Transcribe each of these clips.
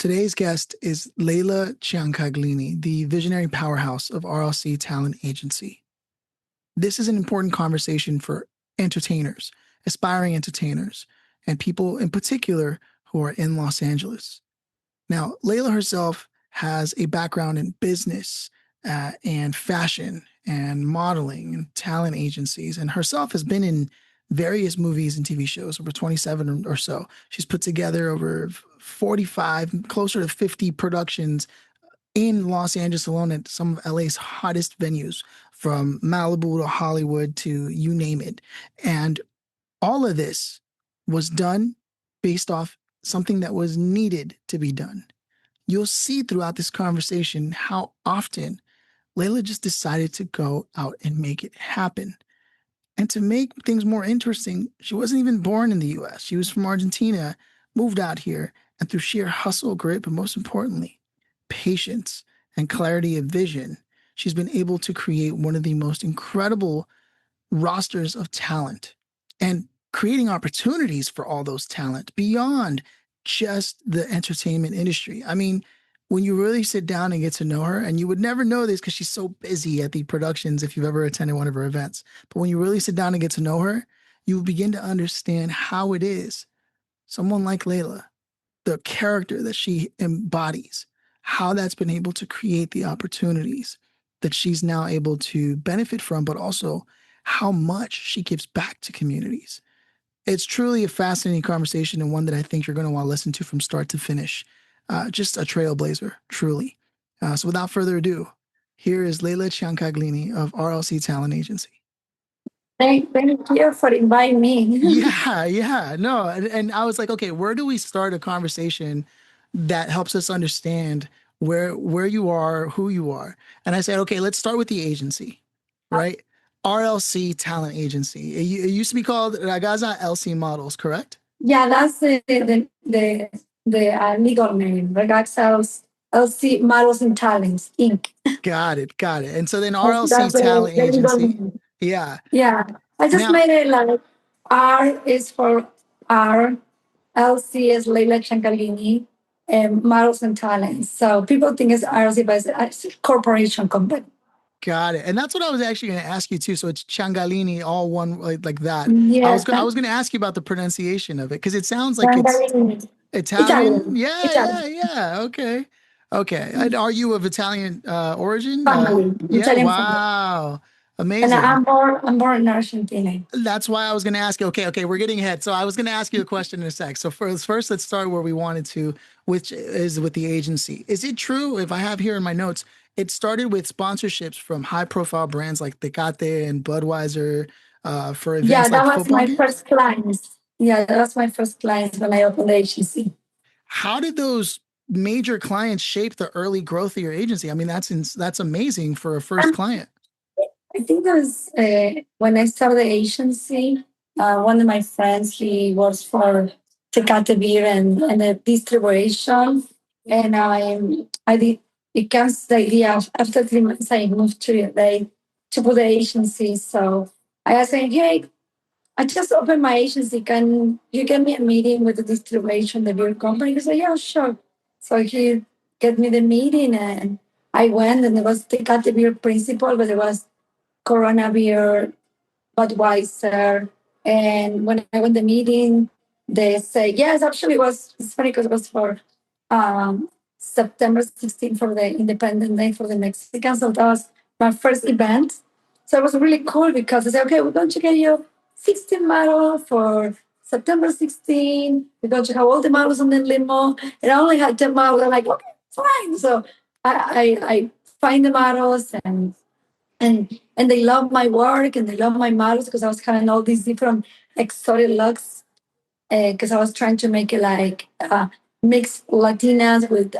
Today's guest is Leila Ciancaglini, the visionary powerhouse of RLC Talent Agency. This is an important conversation for entertainers, aspiring entertainers, and people in particular who are in Los Angeles. Now, Leila herself has a background in business and fashion and modeling and talent agencies, and herself has been in various movies and TV shows, over 27 or so. She's put together over 45, closer to 50 productions in Los Angeles alone at some of LA's hottest venues, from Malibu to Hollywood to you name it. And all of this was done based off something that was needed to be done. You'll see throughout this conversation how often Leila just decided to go out and make it happen. And to make things more interesting, she wasn't even born in the US. She was from Argentina, moved out here, and through sheer hustle, grit, but most importantly, patience and clarity of vision, she's been able to create one of the most incredible rosters of talent and creating opportunities for all those talent beyond just the entertainment industry. I mean, when you really sit down and get to know her, and you would never know this because she's so busy at the productions if you've ever attended one of her events, but when you really sit down and get to know her, you begin to understand how it is someone like Leila, the character that she embodies, how that's been able to create the opportunities that she's now able to benefit from, but also how much she gives back to communities. It's truly a fascinating conversation, and one that I think you're going to want to listen to from start to finish. Just a trailblazer, truly. So without further ado, here is Leila Ciancaglini of RLC Talent Agency. Thank you for inviting me. Yeah. No, and I was like, okay, where do we start a conversation that helps us understand where you are, who you are? And I said, okay, let's start with the agency, right? RLC Talent Agency. It used to be called Ragaza LC Models, correct? Yeah, that's the legal name, Regaxels LC Models and Talents Inc. Got it. And so then That's RLC Talent the legal Agency. name. Yeah. Yeah, I just Now, made it like R is for R, LC is Leila Ciancaglini, and Models and Talents. So people think it's RLC, but it's a corporation company. got it. And that's what I was actually going to ask you too. So it's Ciancaglini, all one like that. Yes, I was going to ask you about the pronunciation of it because it sounds like it's Ciancaglini. Italian. Italian. Yeah. Italian. Okay. And are you of Italian origin? Family. Yeah. Italian family. Wow. And Amazing. I'm born in Argentina. That's why I was going to ask you. Okay, we're getting ahead. So I was going to ask you a question in a sec. So first, let's start where we wanted to, which is with the agency. Is it true, if I have here in my notes, it started with sponsorships from high-profile brands like Tecate and Budweiser for Yeah, events that like was football my games? first client. Yeah, that was my first client when I opened the agency. How did those major clients shape the early growth of your agency? I mean, that's amazing for a first Um, client. I think that was when I started the agency. One of my friends, he works for Tecate Beer and the distribution, and I did. It comes the idea after 3 months I moved to LA to put the agency. So I asked him, hey, I just opened my agency. Can you get me a meeting with the distribution, the beer company? He said, yeah, sure. So he get me the meeting and I went and it was the Tecate Beer principal, but it was Corona Beer, Budweiser. And when I went to the meeting, they say, yes, actually it's funny because it was for um, September 16th for the Independent Day for the Mexicans. So that was my first event. So it was really cool because they said, okay, we're going to get you 16 model for September 16. We're going to have all the models on the limo. And I only had 10 models. I'm like, okay, fine. So I find the models and they love my work and they love my models because I was having all these different exotic looks because I was trying to make it like mix Latinas with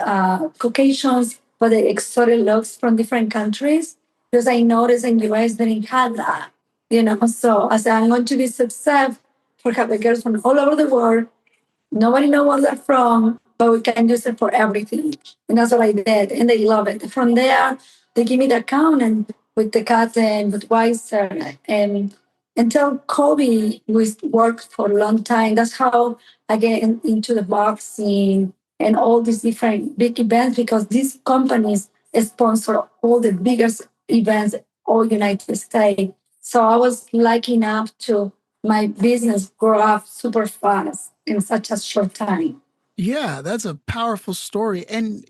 Caucasians, but the exotic looks from different countries because I noticed in US they didn't have that, you know. So I said I'm going to be success for having girls from all over the world. Nobody knows where they're from, but we can use it for everything. And that's what I did. And they love it. From there, they give me the account and with the cat and with Weiser. And until Kobe, we worked for a long time. That's how I get into the boxing and all these different big events because these companies sponsor all the biggest events all United States. So I was lucky enough to my business grow up super fast in such a short time. Yeah, that's a powerful story. And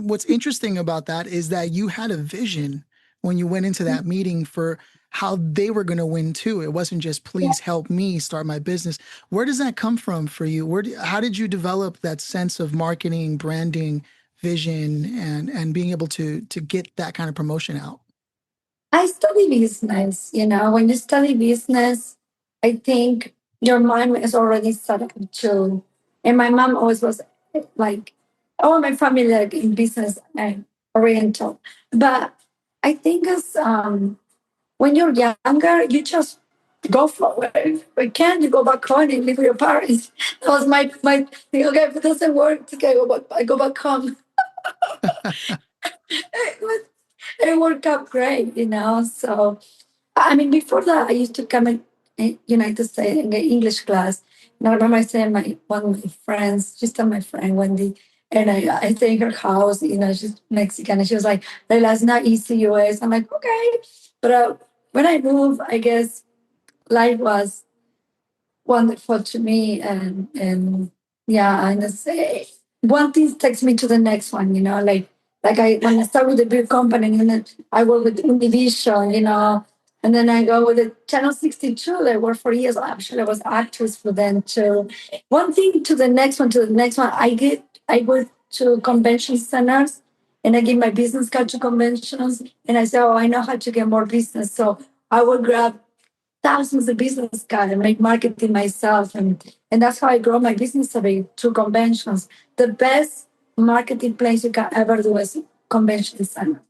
what's interesting about that is that you had a vision when you went into that meeting for how they were going to win too. It wasn't just please help me start my business. Where does that come from for you? How did you develop that sense of marketing, branding, vision, and being able to get that kind of promotion out? I study business. When you study business, I think your mind is already set up to. And my mom always was like, all my family like in business and oriental. But I think as when you're younger, you just go for it. But can you go back home and live with your parents? That was my thing. Okay, if it doesn't work, okay, I go back home. It worked out great. So I mean, before that, I used to come in United States in the English class. And I remember I saying one of my friends, just my friend Wendy, and I stay in her house. She's Mexican, and she was like, "Leila, it's not easy, US." I'm like, "Okay," but when I moved, I guess life was wonderful to me, and yeah, and it's, one thing takes me to the next one. Like I when I start with a big company, and then I work with Univision, and then I go with the Channel 62. I worked for years. Actually, I was actress for them too. One thing to the next one, to the next one. I go to convention centers. And I give my business card to conventions, and I say, "Oh, I know how to get more business." So I will grab thousands of business cards and make marketing myself. And that's how I grow my business away through conventions. The best marketing place you can ever do is convention center.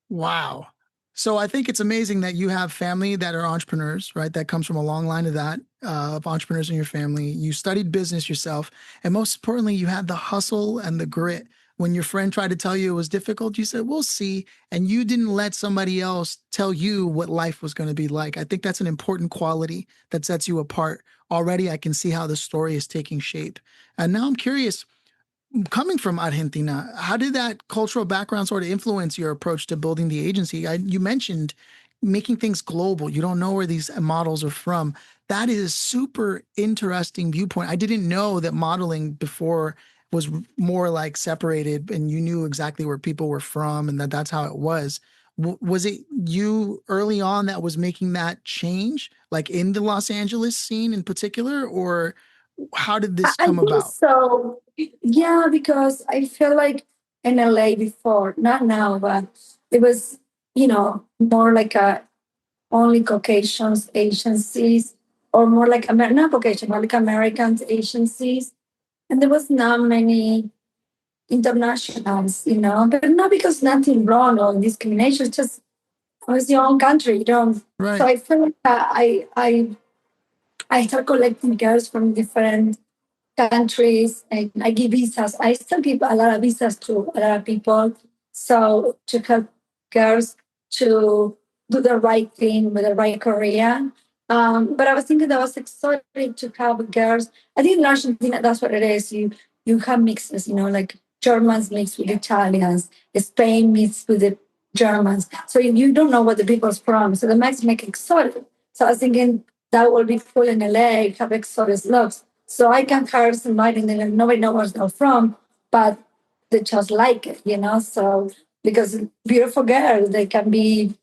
Wow. So I think it's amazing that you have family that are entrepreneurs, right? That comes from a long line of that, of entrepreneurs in your family. You studied business yourself. And most importantly, you had the hustle and the grit. When your friend tried to tell you it was difficult, you said, we'll see. And you didn't let somebody else tell you what life was going to be like. I think that's an important quality that sets you apart. Already, I can see how the story is taking shape. And now I'm curious, coming from Argentina, how did that cultural background sort of influence your approach to building the agency? You mentioned making things global. You don't know where these models are from. That is super interesting viewpoint. I didn't know that modeling before was more like separated and you knew exactly where people were from and that's how it was. Was it you early on that was making that change, like in the Los Angeles scene in particular, or how did this I come think about? so. Yeah, because I feel like in LA before, not now, but it was, more like a only Caucasians agencies or more like not Caucasian, more like Americans agencies. And there was not many internationals, but not because nothing wrong or discrimination, it's just it was your own country. So Right. I feel like I start collecting girls from different countries and I give visas. I still give a lot of visas to a lot of people. So to help girls to do the right thing with the right career. But I was thinking that was exciting to have girls. I think in Argentina that's what it is. You have mixes, like Germans mixed with Italians, Spain mixed with the Germans. So you don't know what the people's from. So the makes make it exotic. So I was thinking that will be cool in LA, have exotic looks. So I can hire somebody and then nobody knows where they're from, but they just like it. So because beautiful girls, they can be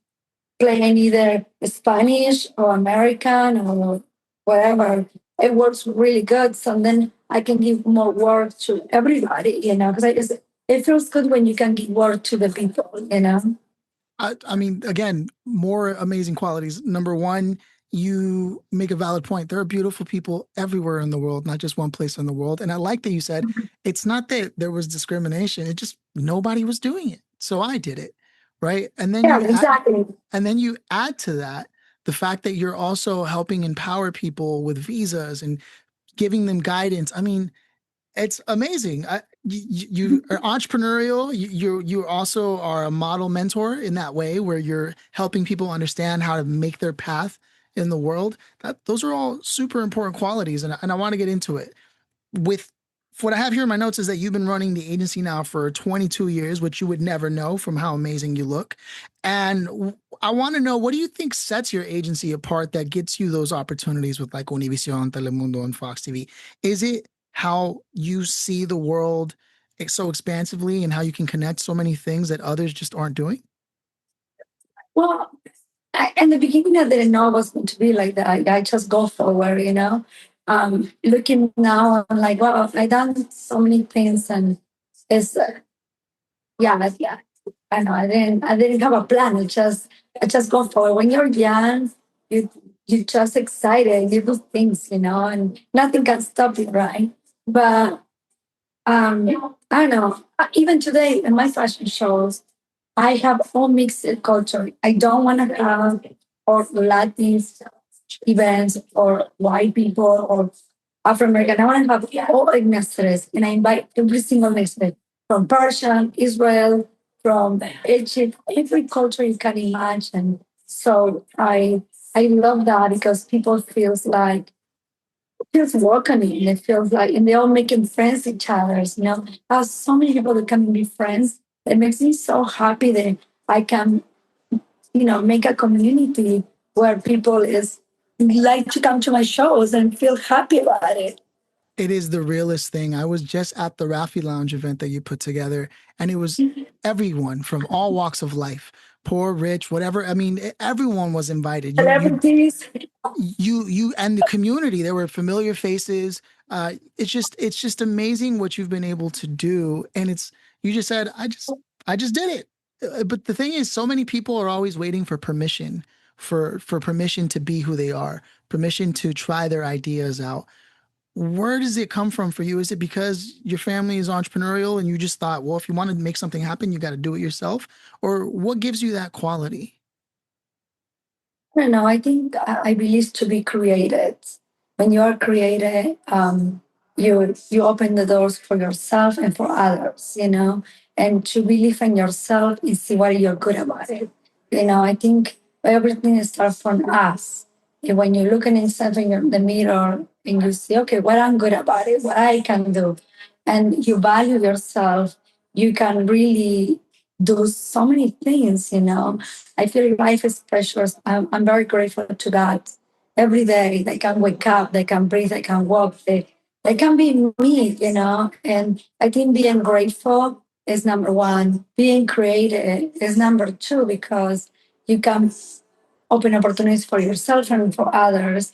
playing either Spanish or American or whatever. It works really good. So then I can give more work to everybody, because it feels good when you can give work to the people. I mean, again, more amazing qualities. Number one, you make a valid point. There are beautiful people everywhere in the world, not just one place in the world. And I like that you said it's not that there was discrimination; it just nobody was doing it, so I did it, right? Yeah, exactly. And then you add to that the fact that you're also helping empower people with visas and giving them guidance. I mean, it's amazing. You are entrepreneurial. You also are a model mentor in that way, where you're helping people understand how to make their path in the world. Those are all super important qualities, and I want to get into it with. what I have here in my notes is that you've been running the agency now for 22 years, which you would never know from how amazing you look. And I want to know, what do you think sets your agency apart that gets you those opportunities with like Univision, Telemundo, and Fox TV? Is it how you see the world so expansively and how you can connect so many things that others just aren't doing? Well, in the beginning, I didn't know it was going to be like that. I just go forward, you know. Looking now, I'm like, wow, I've done so many things, and it's yeah. I know. I didn't have a plan. I just go forward. When you're young, you you just excited. You do things, you know, and nothing can stop you, right? But I don't know. Even today in my fashion shows, I have all mixed culture. I don't want to have or Latin events or white people or Afro American. I want to have all ethnicities, and I invite every single ethnicity from Persia, Israel, from Egypt, every culture you can imagine. So I love that because people feels welcoming. It feels like, and they're all making friends with each other. You know, I have so many people that can be friends. It makes me so happy that I can, make a community where people is like to come to my shows and feel happy about it. It is the realest thing. I was just at the Raffi Lounge event that you put together, and it was everyone from all walks of life, poor, rich, whatever. I mean, everyone was invited. Celebrities. You and the community. There were familiar faces. It's just amazing what you've been able to do, and you just said, I just did it. But the thing is, so many people are always waiting for permission, for permission to be who they are, permission to try their ideas out. Where does it come from for you? Is it because your family is entrepreneurial and you just thought, well, if you want to make something happen, you got to do it yourself? Or what gives you that quality? I don't know. I think I believe to be created. When you are created, you open the doors for yourself and for others. And to believe in yourself and see what you're good about it. I think everything starts from us. And when you're looking inside in the mirror and you see, okay, what I'm good about it, what I can do, and you value yourself, you can really do so many things. I feel life is precious. I'm very grateful to God. Every day they can wake up, they can breathe, they can walk, they can be me. And I think being grateful is number one. Being creative is number two because you can open opportunities for yourself and for others.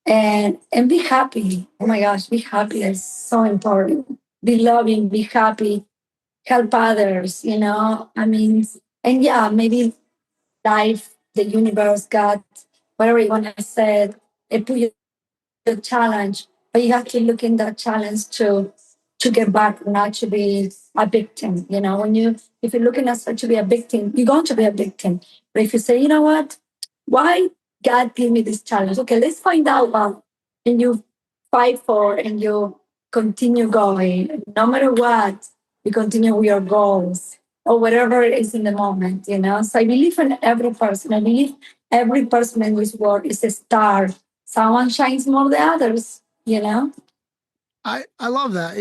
And be happy. Oh my gosh, be happy is so important. Be loving, be happy, help others. I mean, and yeah, maybe life, the universe, God, whatever you want to say, it put you a challenge, but you have to look in that challenge to get back, not to be a victim. If you're looking at such to be a victim, you're going to be a victim. But if you say, you know what, why God gave me this challenge? Okay, let's find out what, and you fight for, and you continue going, no matter what, you continue with your goals or whatever is in the moment. So I believe in every person. I believe every person in this world is a star. Someone shines more than others. I love that.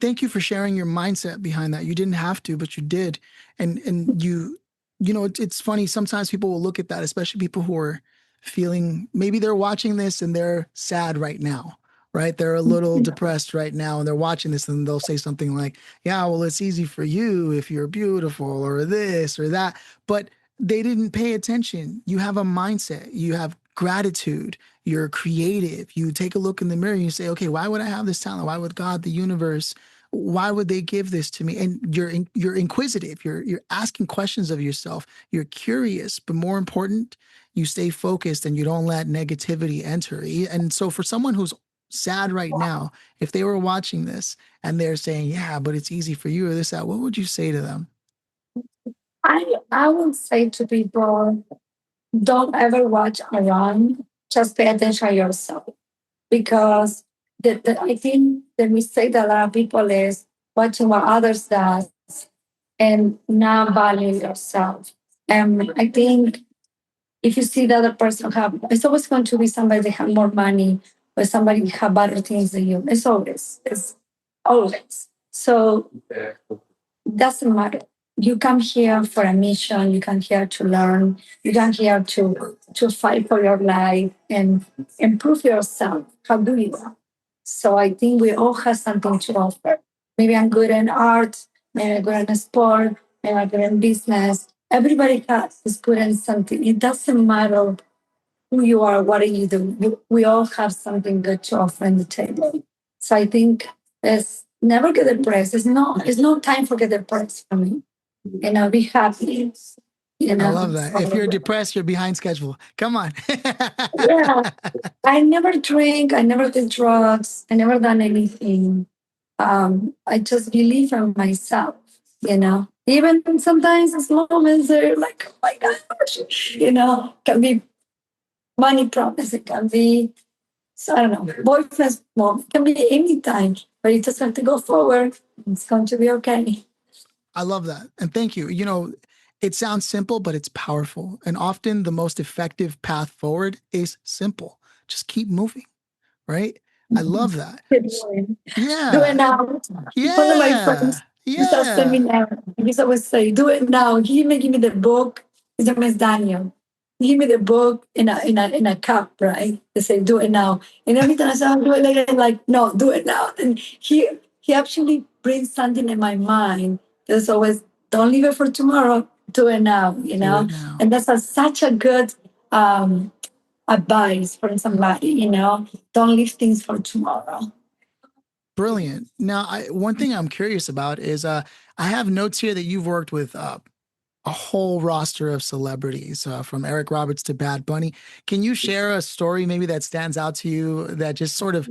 Thank you for sharing your mindset behind that. You didn't have to, but you did. And it's funny. Sometimes people will look at that, especially people who are feeling, maybe they're watching this and they're sad right now, right? They're a little depressed right now and they're watching this and they'll say something like, yeah, well, it's easy for you if you're beautiful or this or that. But they didn't pay attention. You have a mindset, you have gratitude, you're creative. You take a look in the mirror and you say, okay, why would I have this talent? Why would God, the universe, why would they give this to me? And you're inquisitive. You're asking questions of yourself. You're curious, but more important, you stay focused and you don't let negativity enter. And so for someone who's sad right now, if they were watching this and they're saying, yeah, but it's easy for you or this, that, what would you say to them? I would say to people, don't ever watch around. Just pay attention to yourself because I think the mistake that a lot of people is watching what others does and not valuing yourself. And I think if you see the other person have, it's always going to be somebody that have more money or somebody have better things than you. It's always. always. So doesn't matter. You come here for a mission. You come here to learn. You come here to fight for your life and improve yourself. How do you? So I think we all have something to offer. Maybe I'm good in art. Maybe I'm good in sport. Maybe I'm good in business. Everybody is good in something. It doesn't matter who you are, what do you do. We all have something good to offer on the table. So I think it's never get depressed. It's no time for get depressed for me. Be happy. I love that. If you're So, depressed, you're behind schedule. Come on. yeah. I never drink. I never did drugs. I never done anything. I just believe in myself. Even sometimes it's moments are like, oh my gosh, can be money problems. It can be, so I don't know, boyfriend's mom. It can be any time, but you just have to go forward. It's going to be okay. I love that. And thank you. It sounds simple, but it's powerful. And often the most effective path forward is simple. Just keep moving, right? I love that. Keep going. Do it Yeah. now. One of my Yeah. friends is a Yeah. seminar. He's always say, do it now. He may give me the book. His name is Daniel. He give me the book in a cup, right? They say, do it now. And every time I say, I'll do it later, I'm like, no, do it now. And he actually brings something in my mind. There's always, don't leave it for tomorrow. Do it now, Do it now. And that's such a good advice for somebody, Don't leave things for tomorrow. Brilliant. Now, one thing I'm curious about is I have notes here that you've worked with a whole roster of celebrities, from Eric Roberts to Bad Bunny. Can you share a story maybe that stands out to you that just sort of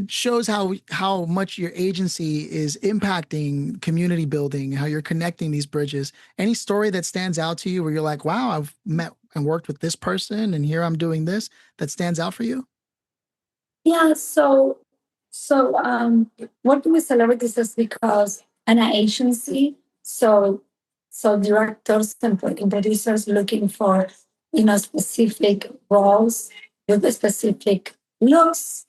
shows how much your agency is impacting community building, how you're connecting these bridges? Any story that stands out to you where you're like, wow, I've met and worked with this person, and here I'm doing this, that stands out for you? Yeah, so working with celebrities is because an agency, so directors and producers looking for specific roles with specific looks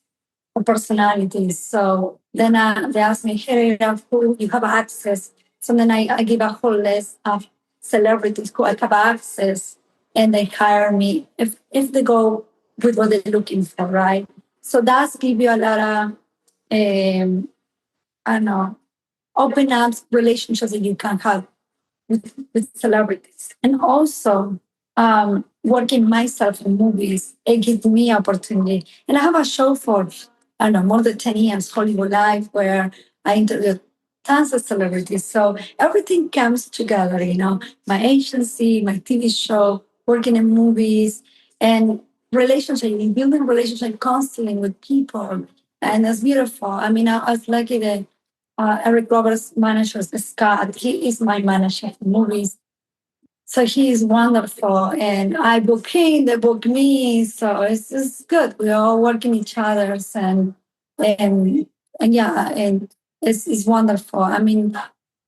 or personalities. So then they ask me, hey, who you have access? So then I give a whole list of celebrities who I have access, and they hire me if they go with what they're looking for, right? So that's give you a lot of, I don't know, open up relationships that you can have with celebrities. And also working myself in movies, it gives me opportunity. And I have a show for, I don't know, more than 10 years, Hollywood Live, where I interview tons of celebrities. So everything comes together, my agency, my TV show, working in movies, and relationship, building relationship constantly with people. And it's beautiful. I mean, I was lucky that Eric Roberts' manager, Scott, he is my manager for movies. So he is wonderful. And I book him, they book me. So it's good. We're all working each other's and and yeah, and it's wonderful. I mean,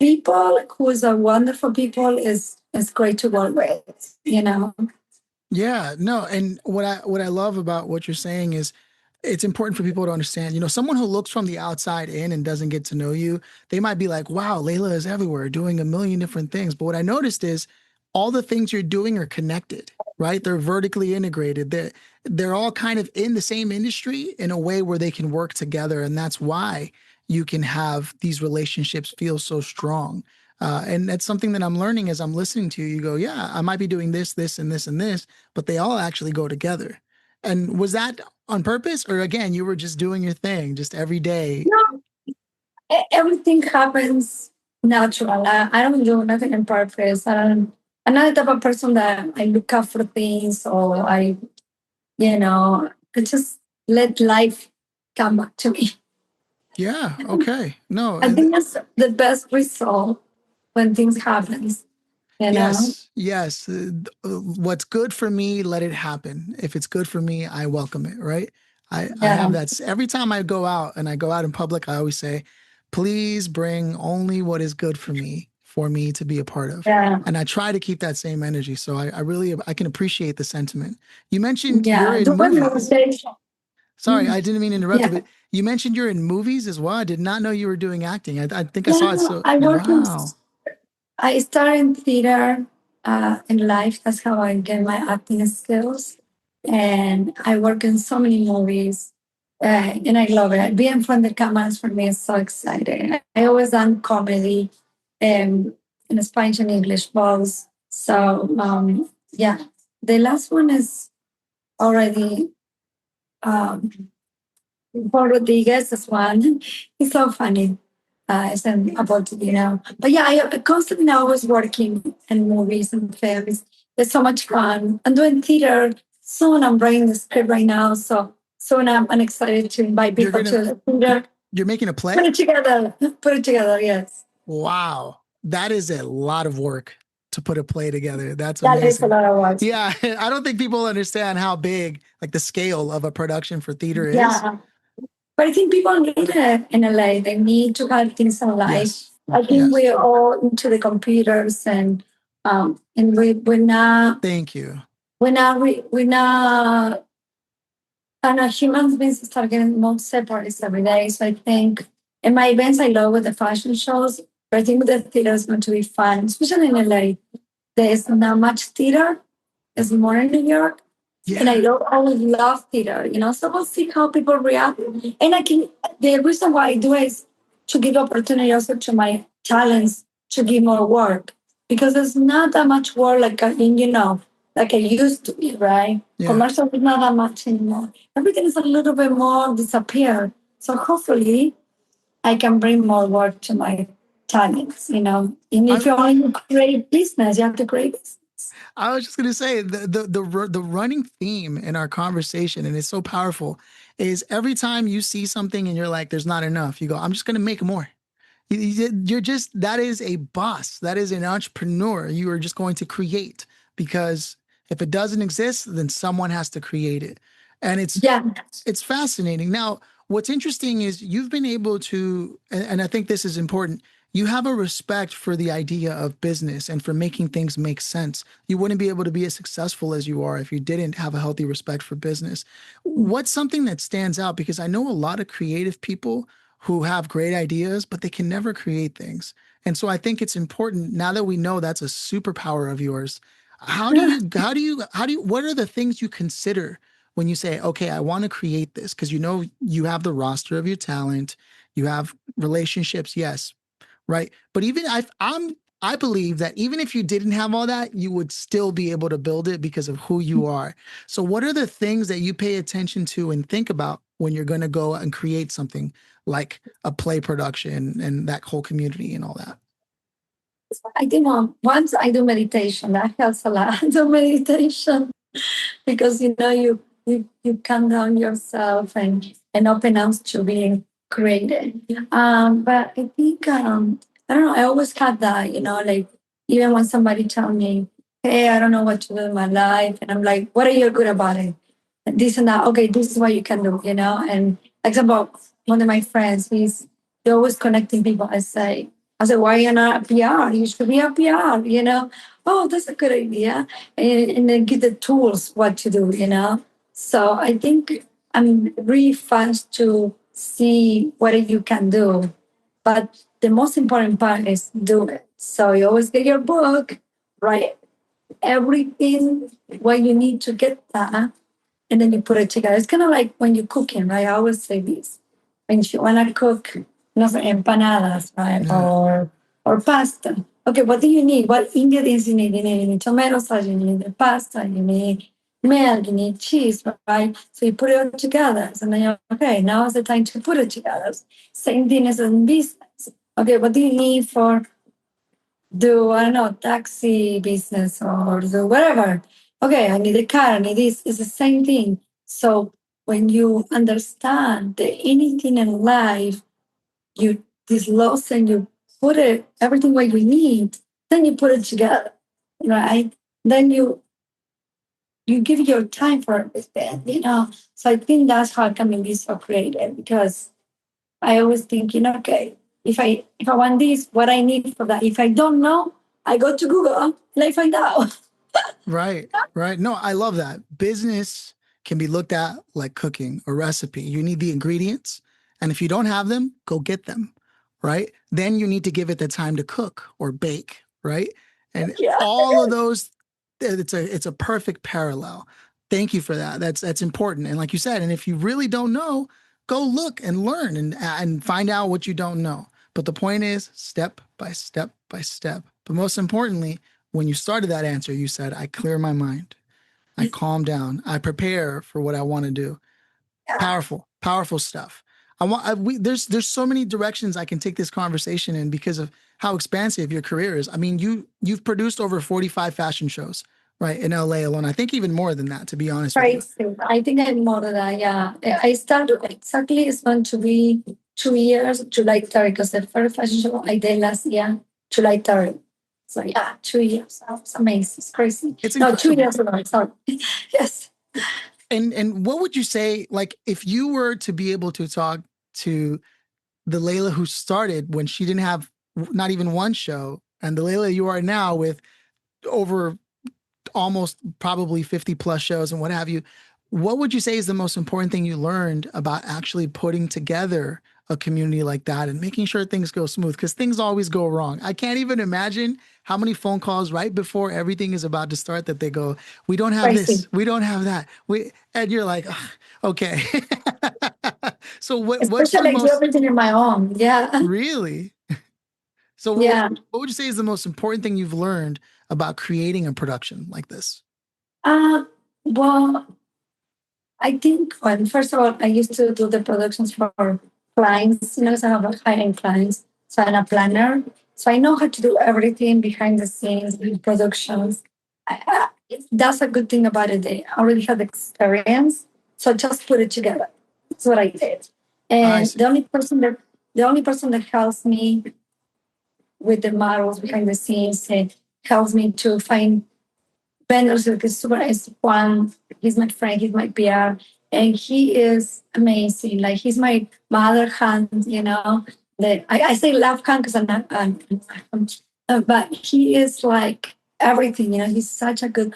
people who are wonderful people is great to work with. Yeah, no, and what I love about what you're saying is it's important for people to understand, someone who looks from the outside in and doesn't get to know you, they might be like, wow, Leila is everywhere doing a million different things. But what I noticed is all the things you're doing are connected, right? They're vertically integrated. They're all kind of in the same industry in a way where they can work together. And that's why you can have these relationships feel so strong. And that's something that I'm learning as I'm listening to you. You go, yeah, I might be doing this, this, and this, and this, but they all actually go together. And was that on purpose, or again, you were just doing your thing, just every day? No, everything happens natural. I don't do nothing on purpose. I'm not the type of person that I look out for things or I just let life come back to me. Yeah. Okay. No. I And think that's the best result when things happen. yes, yes. What's good for me, let it happen. If it's good for me, I welcome it. Right. I have Yeah, that every time I go out and I go out in public, I always say, please bring only what is good for me to be a part of. yeah, And I try to keep that same energy. So I really, I can appreciate the sentiment. You mentioned you're yeah. in Do it movies. meditation. Sorry, I didn't mean to interrupt you, Yeah. but you mentioned you're in movies as well. I did not know you were doing acting. I think I saw it. Yeah, So, I work in, wow. I started in theater in life. That's how I get my acting skills. And I work in so many movies. And I love it. Being in front of the cameras for me is so exciting. I always done comedy in Spanish and English both. So yeah, the last one is already um, Paul Rodriguez as one. He's so funny. It's about, But yeah, I constantly always working in movies and films. It's so much fun. I'm doing theater. Soon I'm writing the script right now. So soon I'm excited to invite You're people gonna to the theater. you're making a Put play? it together. Put it together, yes. Wow. That is a lot of work to put a play together. That's That is a amazing. lot of work. Yeah, I don't think people understand how big, like the scale of a production for theater is. Yeah. But I think people need it in LA. They need to have things in life. Yes. I think Yes. we're all into the computers and we're not Thank you. we're not and human beings start getting more separate every day. So I think in my events I love with the fashion shows, but I think with the theater is going to be fun, especially in LA. There's not much theater. There's more in New York. And I Yeah. don't always love theater, so we'll see how people react. And the reason why I do it is to give opportunity also to my talents to give more work because there's not that much work like I used to be, right? Yeah. Commercial is not that much anymore. Everything is a little bit more disappeared. So hopefully I can bring more work to my talents. And if I you only create business, you have to create business. I was just gonna say the running theme in our conversation, and it's so powerful, is every time you see something and you're like, "There's not enough," you go, "I'm just gonna make more." You're just that is a boss. That is an entrepreneur. You are just going to create because if it doesn't exist, then someone has to create it, and Yeah. it's fascinating. Now, what's interesting is you've been able to, and I think this is important, you have a respect for the idea of business and for making things make sense. You wouldn't be able to be as successful as you are if you didn't have a healthy respect for business. What's something that stands out? Because I know a lot of creative people who have great ideas, but they can never create things. And so I think it's important now that we know that's a superpower of yours. What are the things you consider when you say, okay, I want to create this? Because you have the roster of your talent, you have relationships, yes, right? But I believe that even if you didn't have all that, you would still be able to build it because of who you are. So what are the things that you pay attention to and think about when you're going to go and create something like a play production and that whole community and all that? I think once I do meditation, that helps a lot. I do meditation because you calm down yourself and open up to being creative. But I think I don't know. I always had that. Like even when somebody tell me, "Hey, I don't know what to do in my life," and I'm like, "What are you good about it?" This and that. Okay, this is what you can do. And like example, one of my friends, he's always connecting people. I said, why are you not a PR? You should be a PR. Oh, that's a good idea. And then give the tools what to do. So I think I'm really fast to see what you can do. But the most important part is do it. So you always get your book, write everything what you need to get that, and then you put it together. It's kind of like when you're cooking, right? I always say this. When you want to cook, no sé, empanadas, right? Yeah. Or pasta. Okay, what do you need? What ingredients you need? You need tomato sauce, you need the pasta, you need milk, you need cheese, right? So you put it all together. So then you're okay, now is the time to put it together. Same thing as in business. Okay, what do you need for do, I don't know, taxi business or do whatever. Okay, I need a car, I need this. It's the same thing. So when you understand that anything in life, you disclose and you put it everything what you need, then you put it together, right? Then you give your time for it. So I think that's how I can be so creative because I always thinking, okay, if I want this, what I need for that. If I don't know, I go to Google and I find out. Right, right. No, I love that. Business can be looked at like cooking or recipe. You need the ingredients. And if you don't have them, go get them, right? Then you need to give it the time to cook or bake, right? And Yeah. all of those, it's a perfect parallel. Thank you for that. That's important. And like you said, and if you really don't know, go look and learn and find out what you don't know. But the point is step by step by step. But most importantly, when you started that answer, you said, I clear my mind. I calm down. I prepare for what I want to do. Powerful, powerful stuff. There's so many directions I can take this conversation in because of how expansive your career is. I mean, you've produced over 45 fashion shows, right, in LA alone. I think even more than that, to be honest with you. Right. I think I'm more than that. Yeah. I started exactly, it's going to be 2 years, July 3rd, because the first fashion show I did last year, July 3rd. So yeah, 2 years. It's amazing. It's crazy. It's No, incredible. 2 years ago. Sorry. Yes. And what would you say, like, if you were to be able to talk to the Leila who started when she didn't have not even one show, and the Leila you are now with over almost probably 50 plus shows and what have you, what would you say is the most important thing you learned about actually putting together a community like that and making sure things go smooth? Because things always go wrong. I can't even imagine how many phone calls right before everything is about to start that they go, we don't have this, Crazy. we don't have that. And you're like, "Ugh, okay." So what's the Especially I do most everything in my own. Yeah. really? So Yeah. what would you say is the most important thing you've learned about creating a production like this? Well, I think, well, first of all, I used to do the productions for clients, so I have high-end clients. So I'm a planner. So I know how to do everything behind the scenes, in productions. That's a good thing about it. I already have experience. So just put it together. That's what I did. I And see. the only person that helps me with the models behind the scenes and helps me to find vendors like super is Juan. He's my friend, he's my PR, and he is amazing. Like he's my other hand. I say left hand because I'm not, but he is like everything. He's such a good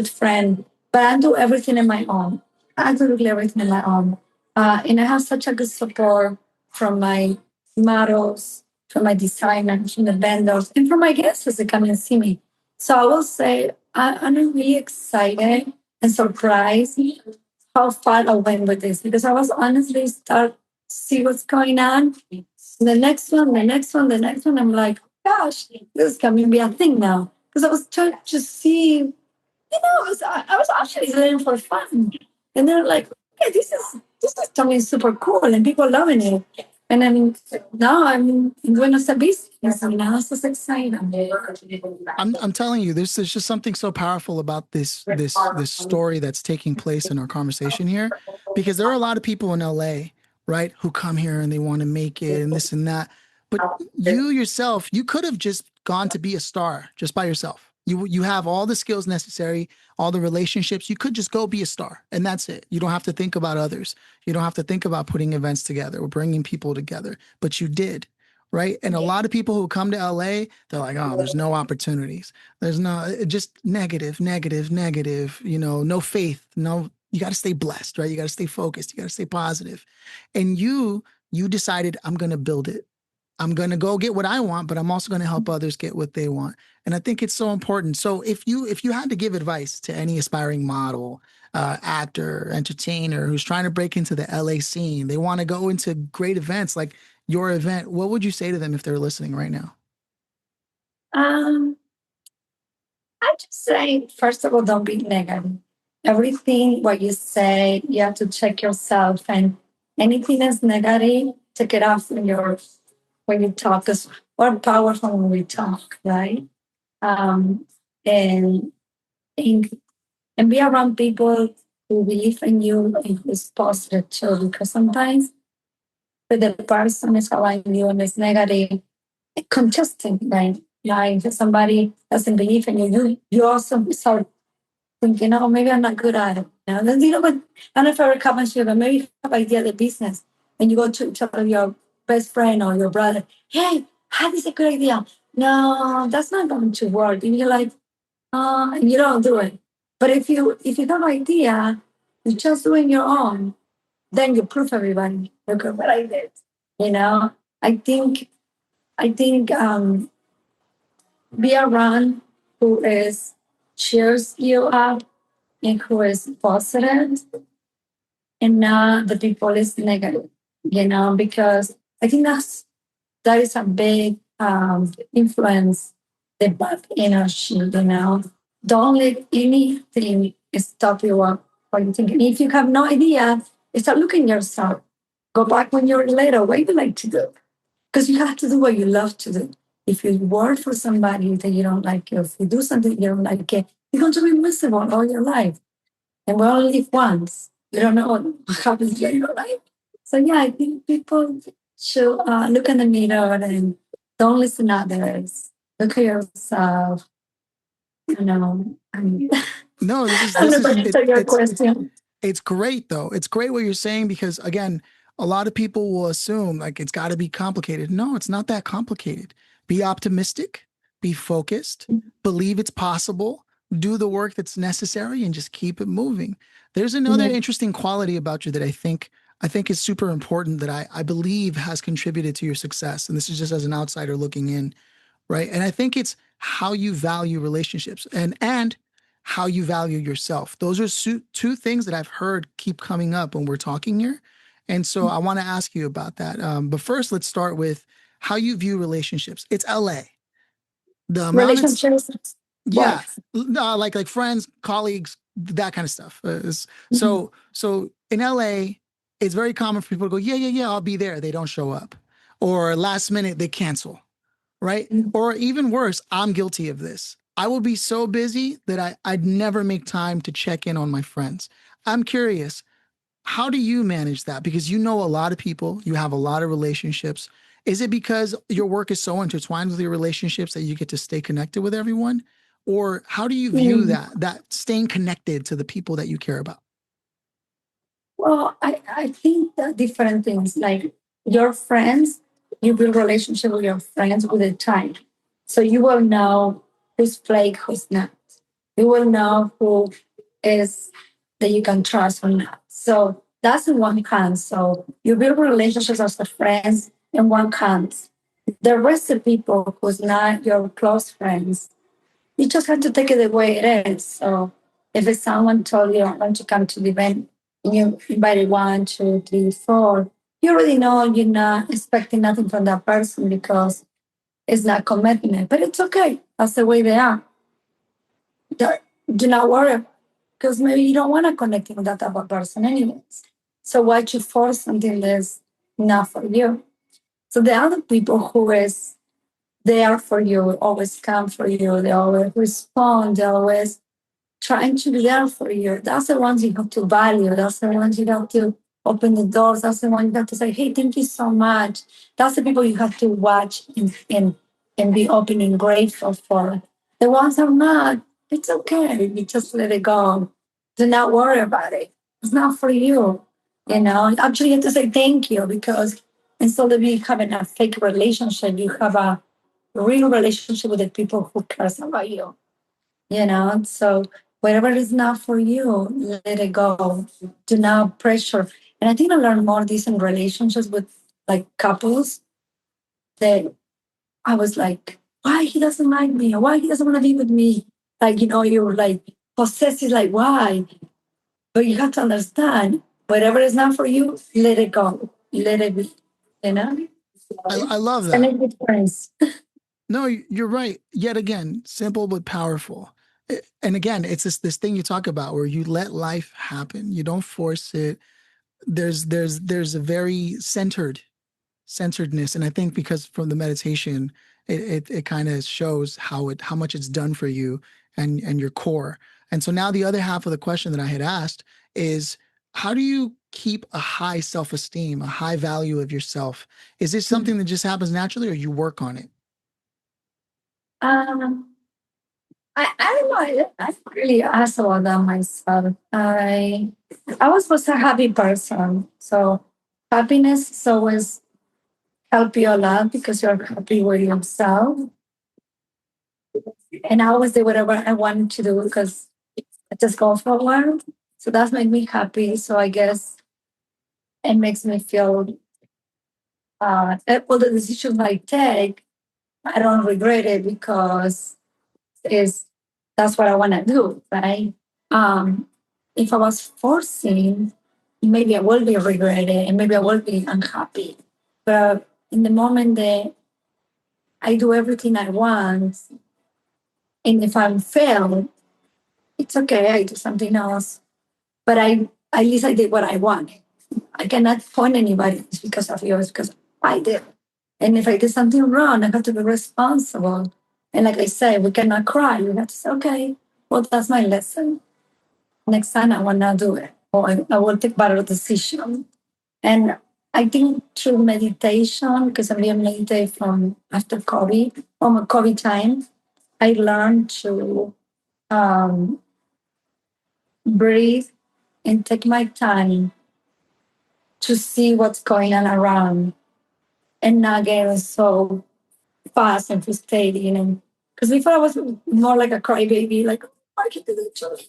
friend. But I do everything on my own. Absolutely everything on my own. And I have such a good support from my models, from my designers, from the vendors, and from my guests as they come and see me. So I will say I'm really excited and surprised how far I went with this because I was honestly start to see what's going on. The next one, the next one, the next one. I'm like, gosh, this is coming to be a thing now. Because I was trying to see, I was actually doing it for fun. And they're like, okay, this is something super cool and people loving it. And then now I'm in Buenos Aires. And now it's just exciting. I'm telling you, there's just something so powerful about this story that's taking place in our conversation here, because there are a lot of people in LA, right, who come here and they want to make it and this and that. But you yourself, you could have just gone to be a star just by yourself. You have all the skills necessary, all the relationships. You could just go be a star, and that's it. You don't have to think about others. You don't have to think about putting events together or bringing people together. But you did, right? And a lot of people who come to LA, they're like, oh, there's no opportunities. There's no, just negative, negative, negative, no faith. No, you got to stay blessed, right? You got to stay focused. You got to stay positive. And you decided, I'm going to build it. I'm going to go get what I want, but I'm also going to help others get what they want. And I think it's so important. So if you had to give advice to any aspiring model, actor, entertainer who's trying to break into the LA scene, they want to go into great events like your event, what would you say to them if they're listening right now? Um, I just say, first of all, don't be negative. Everything what you say, you have to check yourself, and anything that's negative, take it off when you talk. Because we're powerful when we talk, right? Um, and and and be around people who believe in you and who's positive too. Because sometimes with the person is around you and it's negative, it congesting, right? Like if somebody doesn't believe in you, you also start thinking, oh, maybe I'm not good at it. Then but I don't know if it ever happens to you, but maybe you have idea of the business and you go to tell your best friend or your brother, hey, I have this a good idea. No, that's not going to work. And you're like, and you don't do it. But if you have an idea You're just doing your own. Then you prove everybody, look at what I did. You know, I think be around who is cheers you up and who is positive and not the people is negative, because I think that is a big influence the bad energy. Don't let anything stop you up what you think. And if you have no idea, start looking yourself. Go back when you're little. What do you like to do? Because you have to do what you love to do. If you work for somebody that you don't like, if you do something you don't like, you're going to be miserable all your life. And we only live once. You don't know what happens in your life. So yeah, I think people should look in the mirror and don't listen to others. Look at yourself. And No, this is I don't know this if is I answered your question. it's great though. It's great what you're saying because again, a lot of people will assume like it's got to be complicated. No, it's not that complicated. Be optimistic, be focused, believe it's possible, do the work that's necessary and just keep it moving. There's another Mhm. interesting quality about you that I think is super important that I believe has contributed to your success. And this is just as an outsider looking in, right? And I think it's how you value relationships and how you value yourself. Those are two things that I've heard keep coming up when we're talking here. And so I want to ask you about that. But first, let's start with how you view relationships. It's LA. The amount it's Relationships, yeah, what? like friends, colleagues, that kind of stuff. Mhm. So in LA, it's very common for people to go, yeah, yeah, yeah, I'll be there. They don't show up, or last minute they cancel, right? Or even worse, I'm guilty of this. I will be so busy that I'd never make time to check in on my friends. I'm curious, how do you manage that? Because you know a lot of people, you have a lot of relationships. Is it because your work is so intertwined with your relationships that you get to stay connected with everyone? Or how do you view Mm. that staying connected to the people that you care about? Well, I think that different things like your friends, you build relationship with your friends with the time. So you will know who's flake, who's not. You will know who is that you can trust or not. So that's in one hand. So you build relationships as the friends in one hand. The rest of people who's not your close friends, you just have to take it the way it is. So if it's someone told you I want to come to the event and you invited one, two, three, four, you already know you're not expecting nothing from that person because it's not commitment. But it's okay. That's the way they are. Do not worry because maybe you don't want to connect with that type of person anyways. So why you force something that's not for you? So the other people who is there for you, always come for you, they always respond, they always trying to be there for you. That's the ones you have to value. That's the ones you have to open the doors. That's the one you have to say, hey, thank you so much. That's the people you have to watch and be open and grateful for. The ones that are not, it's okay. You just let it go. Do not worry about it. It's not for you. Actually, you have to say thank you because instead of you having a fake relationship, you have a real relationship with the people who cares about you. So whatever is not for you, let it go. Do not pressure. And I think I learned more this in relationships with like couples that I was like, why he doesn't like me? Or why he doesn't want to be with me? Like, you're like possessive, like why? But you have to understand whatever is not for you, let it go. Let it be. You know? I love And that. make difference. No, you're right. Yet again, simple but powerful. And again, it's this thing you talk about where you let life happen. You don't force it. There's a very centeredness, and I think because from the meditation, it kind of shows how much it's done for you and your core. And so now the other half of the question that I had asked is, how do you keep a high self-esteem, a high value of yourself? Is this something that just happens naturally, or you work on it? Um, I don't know. I really asked about that myself. I was supposed a happy person, so happiness is always help you a lot because you're happy with yourself. And I always did whatever I wanted to do because I just go forward. So that's made me happy. So I guess it makes me feel all the decisions I take, I don't regret it because is that's what I want to do, right? Um, if I was forcing, maybe I will be regretted and maybe I will be unhappy. But in the moment that I do everything I want, and if I'm failed, it's okay. I do something else. But I at least I did what I wanted. I cannot point anybody it's because of yours because I did. And if I did something wrong, I have to be responsible. And like I said, we cannot cry. We have to say, okay, well, that's my lesson. Next time I will not do it. Or I will take better decision. And I think through meditation, because I'm being meditate from after COVID, from a COVID time, I learned to um, breathe and take my time to see what's going on around and not get so fast and frustrated, you know. Because before I was more like a crybaby, like, why can't you do it to me?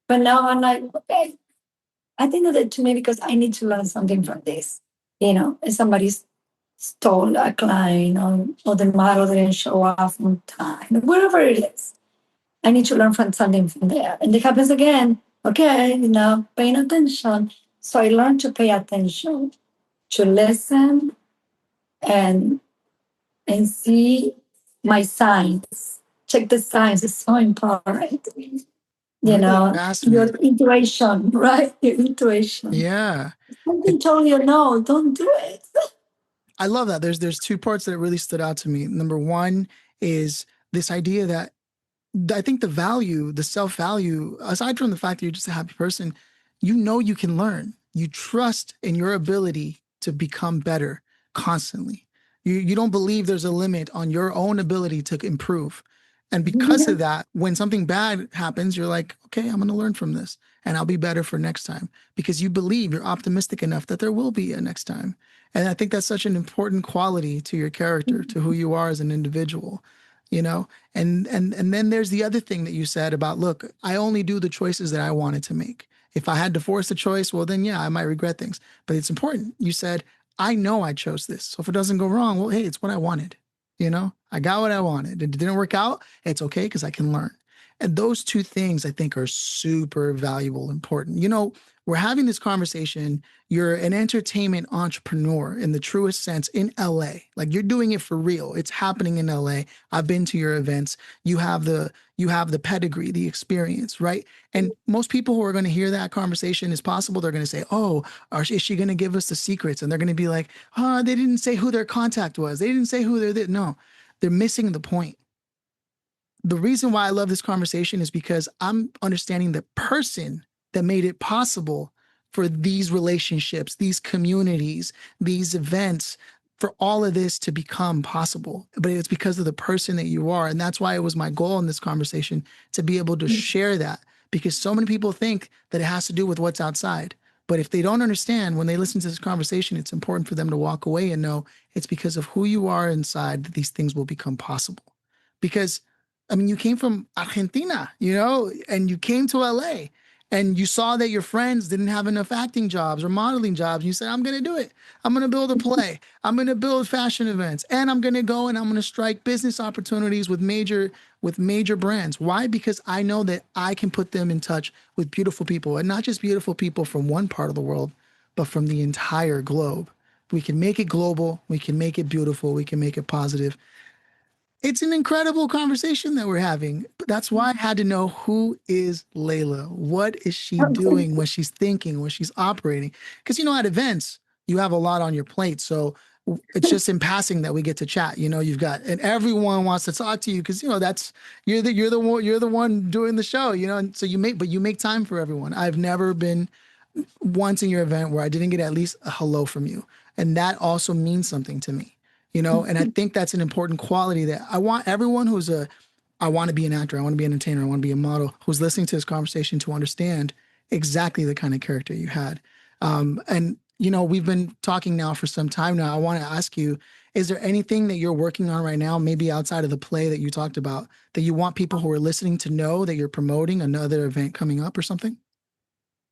But now I'm like, okay, I think of it to me because I need to learn something from this. You know, if somebody stole a client or the model didn't show up on time, whatever it is, I need to learn from something from there. And it happens again, okay, you know, paying attention. So I learned to pay attention, to listen and see my signs. Check the signs. It's so important. You Really know, your fascinating. intuition, right? Your intuition. Yeah. Something It, told you no, don't do it. I love that. There's two parts that really stood out to me. Number one is this idea that I think the value, the self value, aside from the fact that you're just a happy person, you know you can learn. You trust in your ability to become better constantly. You don't believe there's a limit on your own ability to improve. And because of that, when something bad happens, you're like, okay, I'm going to learn from this and I'll be better for next time because you believe you're optimistic enough that there will be a next time. And I think that's such an important quality to your character, to who you are as an individual, you know? And then there's the other thing that you said about, look, I only do the choices that I wanted to make. If I had to force a choice, well, then yeah, I might regret things. But it's important. You said, I know I chose this. So if it doesn't go wrong, well, hey, it's what I wanted. You know, I got what I wanted. It didn't work out. It's okay because I can learn. And those two things I think are super valuable, important. You know, we're having this conversation. You're an entertainment entrepreneur in the truest sense in LA. Like you're doing it for real. It's happening in LA. I've been to your events. You have the pedigree, the experience, right? And most people who are going to hear that conversation is possible. They're going to say, "Oh, is she going to give us the secrets?" And they're going to be like, "Oh, they didn't say who their contact was. They didn't say who they're." No, they're missing the point. The reason why I love this conversation is because I'm understanding the person that made it possible for these relationships, these communities, these events, for all of this to become possible. But it's because of the person that you are. And that's why it was my goal in this conversation to be able to share that because so many people think that it has to do with what's outside. But if they don't understand when they listen to this conversation, it's important for them to walk away and know it's because of who you are inside that these things will become possible. Because I mean, you came from Argentina, you know, and you came to LA and you saw that your friends didn't have enough acting jobs or modeling jobs. And you said, I'm going to do it. I'm going to build a play. I'm going to build fashion events and I'm going to go and I'm going to strike business opportunities with major brands. Why? Because I know that I can put them in touch with beautiful people and not just beautiful people from one part of the world, but from the entire globe. We can make it global. We can make it beautiful. We can make it positive. It's an incredible conversation that we're having. But that's why I had to know who is Leila? What is she Okay. doing when she's thinking, when she's operating? Because, you know, at events, you have a lot on your plate. So it's just in passing that we get to chat. You know, you've got, and everyone wants to talk to you because, you know, that's, you're the one doing the show, you know, and so you make time for everyone. I've never been once in your event where I didn't get at least a hello from you. And that also means something to me, you know? And I think that's an important quality that I want everyone I want to be an actor, I want to be an entertainer, I want to be a model who's listening to this conversation to understand exactly the kind of character you had. And, you know, we've been talking now for some time now. I want to ask you, is there anything that you're working on right now, maybe outside of the play that you talked about, that you want people who are listening to know that you're promoting another event coming up or something?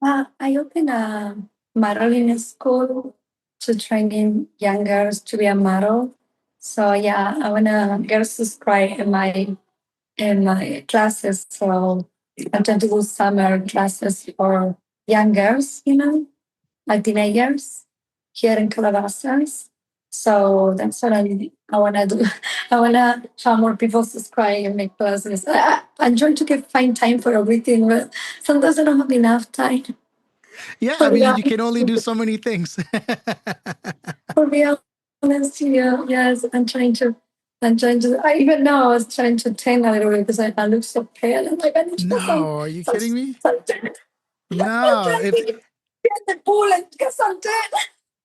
I opened a modeling school to training young girls to be a model. So yeah, I wanna girls to subscribe in my classes. So I'm trying to do summer classes for young girls, like teenagers here in Calabasas. So that's what I want to do. I want to have more people subscribe and make classes. I'm trying to find time for everything, but sometimes I don't have enough time. Yeah, I For mean, be you can only do so many things. for be honest, yeah, yes, I'm trying to. I even now I was trying to tan a little bit because I look so pale. I'm like, I need to get No, are you some, kidding me? some tan. I'm No, trying if to get in the pool and get some tan.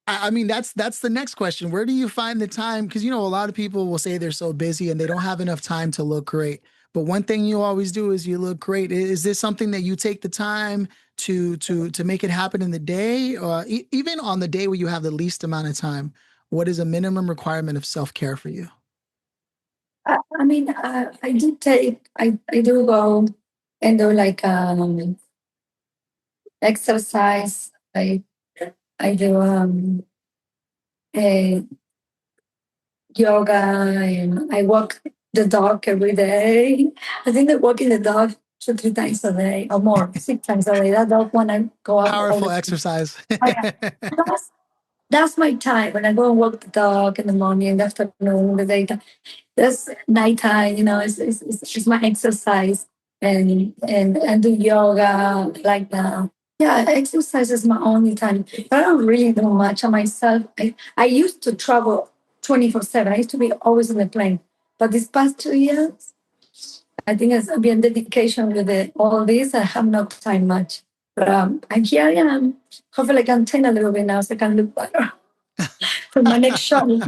I mean, that's the next question. Where do you find the time? Because a lot of people will say they're so busy and they don't have enough time to look great. But one thing you always do is you look great. Is this something that you take the time to make it happen in the day, or even on the day where you have the least amount of time? What is a minimum requirement of self-care for you? I mean, I do go and do like exercise. I do a yoga and I walk the dog every day. I think that walking the dog 2, 3 times a day or more, 6 times a day. That dog when I go out all Powerful the time. exercise. Oh, yeah. That's my time when I go and walk the dog in the morning, in the afternoon, the daytime. That's nighttime, it's my exercise and do yoga like that. Yeah, exercise is my only time. But I don't really do much on myself. I used to travel 24/7. I used to be always on the plane. But these past 2 years, I think it's been dedication with all this. I have not time much. But I'm here I am. Hopefully I can train a little bit now so I can look better for my next show.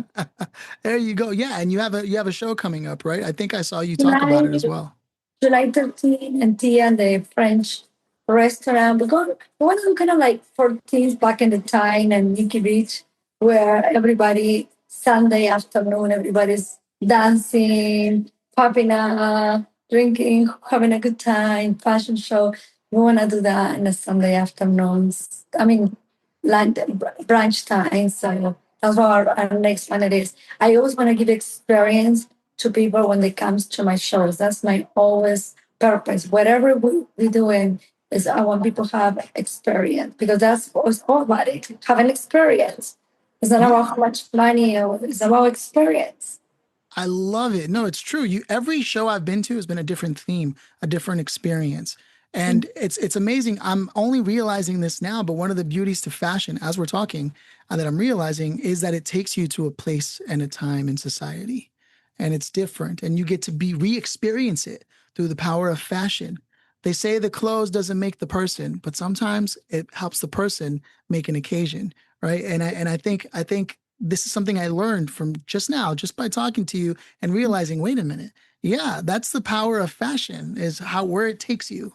There you go. Yeah, and you have a show coming up, right? I think I saw you talk about July it as well. July 13 and Tia and the French restaurant. We want to kind of like 14th back in the time and Nikki Beach, where everybody, Sunday afternoon, everybody's dancing, popping up, drinking, having a good time, fashion show. We want to do that in the Sunday afternoons. I mean, lunch, brunch time. So that's what our next one it is. I always want to give experience to people when it comes to my shows. That's my always purpose. Whatever we doing is I want people to have experience because that's what it's all about it. Have an experience. It's not about Yeah. how much money it's about experience. I love it. No, it's true. Every show I've been to has been a different theme, a different experience. And it's amazing. I'm only realizing this now, but one of the beauties to fashion, as we're talking, that I'm realizing is that it takes you to a place and a time in society. And it's different. And you get to be re-experience it through the power of fashion. They say the clothes doesn't make the person, but sometimes it helps the person make an occasion, right? And I think this is something I learned from just now, just by talking to you and realizing, wait a minute, yeah, that's the power of fashion, is how where it takes you,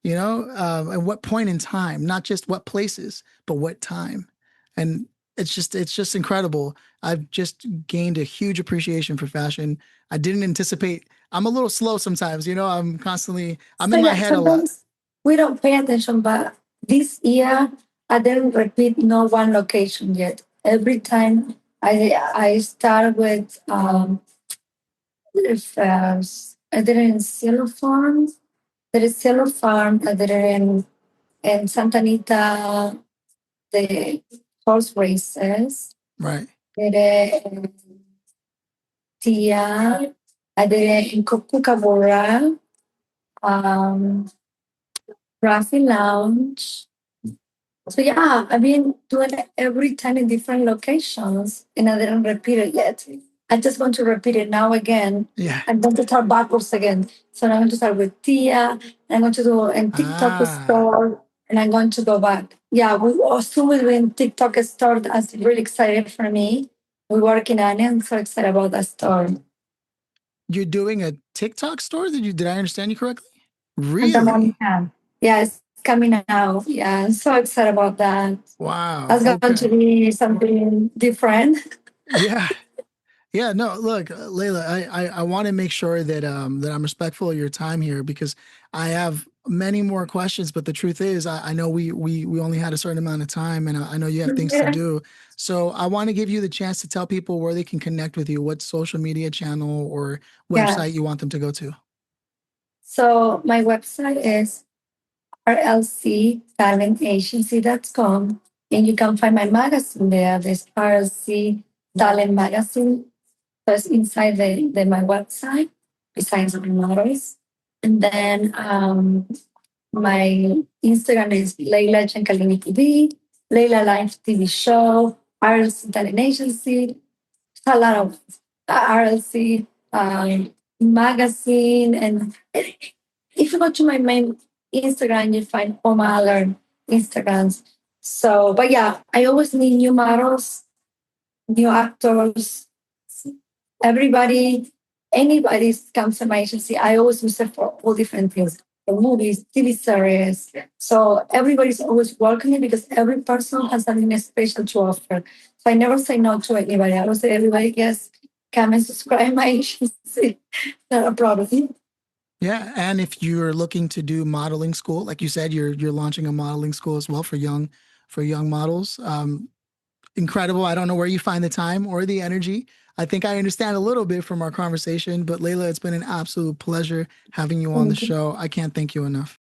at what point in time, not just what places, but what time. And it's just incredible. I've just gained a huge appreciation for fashion. I didn't anticipate. I'm a little slow sometimes, I'm So in my yeah, head a lot. sometimes we don't pay attention, but this year I didn't repeat no one location yet. Every time I start with I did it in Cielo Farm. There is Cielo Farm. I did it in Santa Anita, the horse races. Right. Did it in Tia. I did it in Kookaburra, um, Raffy Lounge. So yeah, I've been doing it every time in different locations and I didn't repeat it yet. I just want to repeat it now again. Yeah. I'm going to start backwards again. So now I'm going to start with Tia, and I'm going to do in TikTok Ah. store, and I'm going to go back. Yeah, we also will be in TikTok store. That's really exciting for me. We're working on it. I'm so excited about that store. You're doing a TikTok store? Did I understand you correctly? And the one, Really? yeah, it's coming out. Yeah, I'm so excited about that. Wow. That's going to Okay. be something different. Yeah. Yeah, no, look, Leila, I want to make sure that I'm respectful of your time here because I have many more questions, but the truth is, I know we only had a certain amount of time, and I know you have things to Yeah. do. So I want to give you the chance to tell people where they can connect with you, what social media channel or Yeah. website you want them to go to. So my website is rlctalentagency.com, and you can find my magazine there. There's RLC Talent Magazine. So it's inside my website, besides the models. And then my Instagram is Leila Ciancaglini TV, Leila Live TV Show, RLC Talent Agency, a lot of RLC magazine. And if you go to my main Instagram, you find all my other Instagrams. So, but yeah, I always need new models, new actors, everybody, anybody comes to my agency. I always use it for all different things, for movies, TV series. So everybody's always welcoming because every person has something special to offer. So I never say no to anybody. I always say everybody, yes, come and subscribe my agency. Not a problem. Yeah, and if you're looking to do modeling school, like you said, you're launching a modeling school as well for young models. Incredible. I don't know where you find the time or the energy. I think I understand a little bit from our conversation, but Leila, it's been an absolute pleasure having you on the Thank you. show. I can't thank you enough.